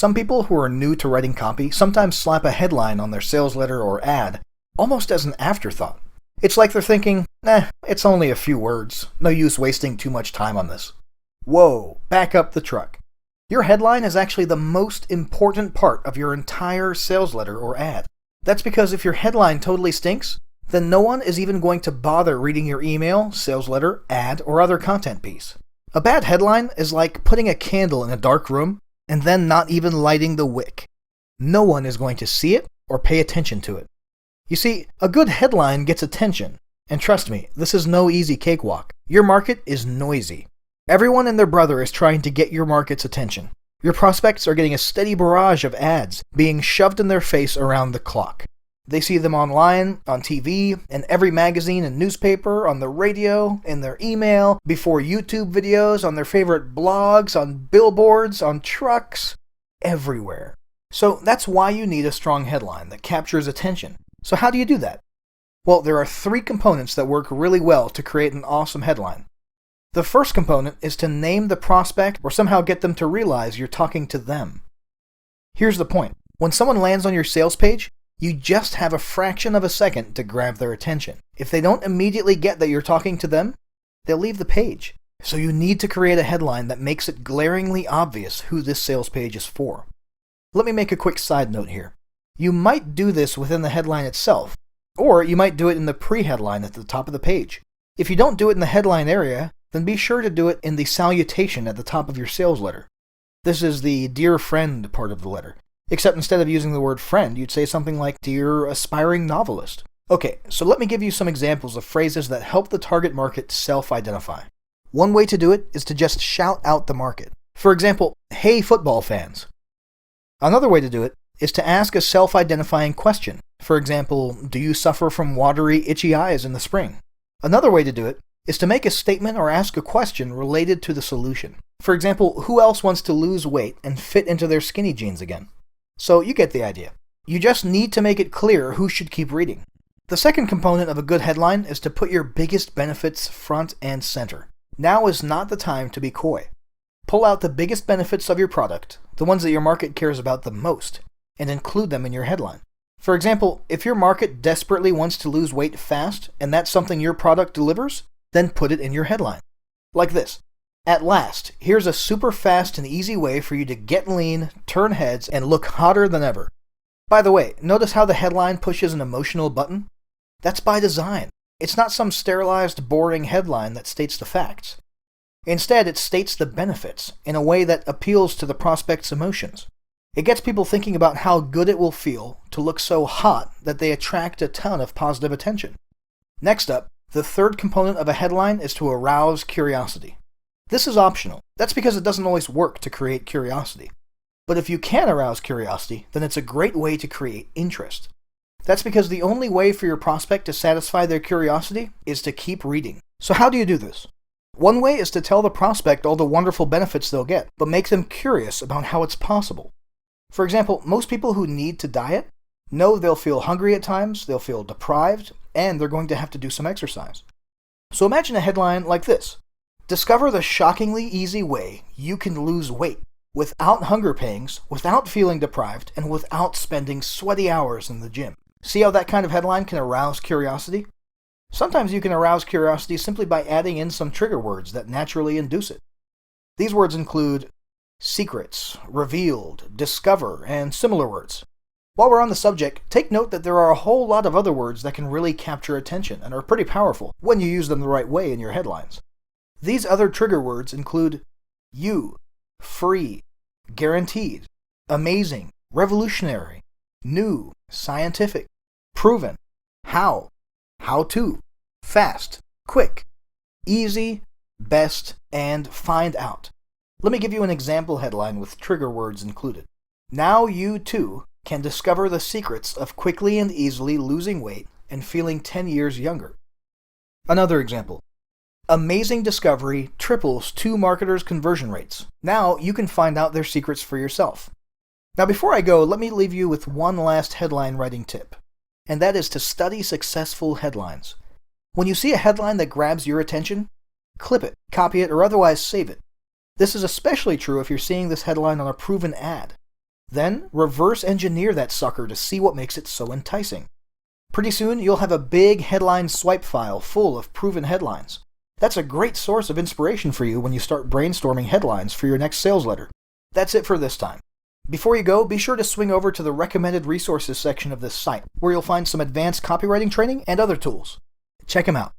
Some people who are new to writing copy sometimes slap a headline on their sales letter or ad, almost as an afterthought. It's like they're thinking, it's only a few words. No use wasting too much time on this. Whoa, back up the truck. Your headline is actually the most important part of your entire sales letter or ad. That's because if your headline totally stinks, then no one is even going to bother reading your email, sales letter, ad, or other content piece. A bad headline is like putting a candle in a dark room and then not even lighting the wick. No one is going to see it or pay attention to it. You see, a good headline gets attention. And trust me, this is no easy cakewalk. Your market is noisy. Everyone and their brother is trying to get your market's attention. Your prospects are getting a steady barrage of ads being shoved in their face around the clock. They see them online, on TV, in every magazine and newspaper, on the radio, in their email, before YouTube videos, on their favorite blogs, on billboards, on trucks, everywhere. So that's why you need a strong headline that captures attention. So how do you do that? Well, there are 3 components that work really well to create an awesome headline. The first component is to name the prospect or somehow get them to realize you're talking to them. Here's the point. When someone lands on your sales page, you just have a fraction of a second to grab their attention. If they don't immediately get that you're talking to them, they'll leave the page. So you need to create a headline that makes it glaringly obvious who this sales page is for. Let me make a quick side note here. You might do this within the headline itself, or you might do it in the pre-headline at the top of the page. If you don't do it in the headline area, then be sure to do it in the salutation at the top of your sales letter. This is the dear friend part of the letter. Except instead of using the word friend, you'd say something like, dear aspiring novelist. Okay, so let me give you some examples of phrases that help the target market self-identify. One way to do it is to just shout out the market. For example, hey football fans. Another way to do it is to ask a self-identifying question. For example, do you suffer from watery, itchy eyes in the spring? Another way to do it is to make a statement or ask a question related to the solution. For example, who else wants to lose weight and fit into their skinny jeans again? So you get the idea. You just need to make it clear who should keep reading. The second component of a good headline is to put your biggest benefits front and center. Now is not the time to be coy. Pull out the biggest benefits of your product, the ones that your market cares about the most, and include them in your headline. For example, if your market desperately wants to lose weight fast, and that's something your product delivers, then put it in your headline. Like this. At last, here's a super fast and easy way for you to get lean, turn heads, and look hotter than ever. By the way, notice how the headline pushes an emotional button? That's by design. It's not some sterilized, boring headline that states the facts. Instead, it states the benefits in a way that appeals to the prospect's emotions. It gets people thinking about how good it will feel to look so hot that they attract a ton of positive attention. Next up, the third component of a headline is to arouse curiosity. This is optional. That's because it doesn't always work to create curiosity. But if you can arouse curiosity, then it's a great way to create interest. That's because the only way for your prospect to satisfy their curiosity is to keep reading. So how do you do this? One way is to tell the prospect all the wonderful benefits they'll get, but make them curious about how it's possible. For example, most people who need to diet know they'll feel hungry at times, they'll feel deprived, and they're going to have to do some exercise. So imagine a headline like this. Discover the shockingly easy way you can lose weight without hunger pangs, without feeling deprived, and without spending sweaty hours in the gym. See how that kind of headline can arouse curiosity? Sometimes you can arouse curiosity simply by adding in some trigger words that naturally induce it. These words include secrets, revealed, discover, and similar words. While we're on the subject, take note that there are a whole lot of other words that can really capture attention and are pretty powerful when you use them the right way in your headlines. These other trigger words include you, free, guaranteed, amazing, revolutionary, new, scientific, proven, how to, fast, quick, easy, best, and find out. Let me give you an example headline with trigger words included. Now you, too, can discover the secrets of quickly and easily losing weight and feeling 10 years younger. Another example. Amazing discovery triples 2 marketers' conversion rates. Now you can find out their secrets for yourself. Now before I go, let me leave you with one last headline writing tip, and that is to study successful headlines. When you see a headline that grabs your attention, clip it, copy it, or otherwise save it. This is especially true if you're seeing this headline on a proven ad. Then reverse engineer that sucker to see what makes it so enticing. Pretty soon, you'll have a big headline swipe file full of proven headlines. That's a great source of inspiration for you when you start brainstorming headlines for your next sales letter. That's it for this time. Before you go, be sure to swing over to the recommended resources section of this site, where you'll find some advanced copywriting training and other tools. Check them out.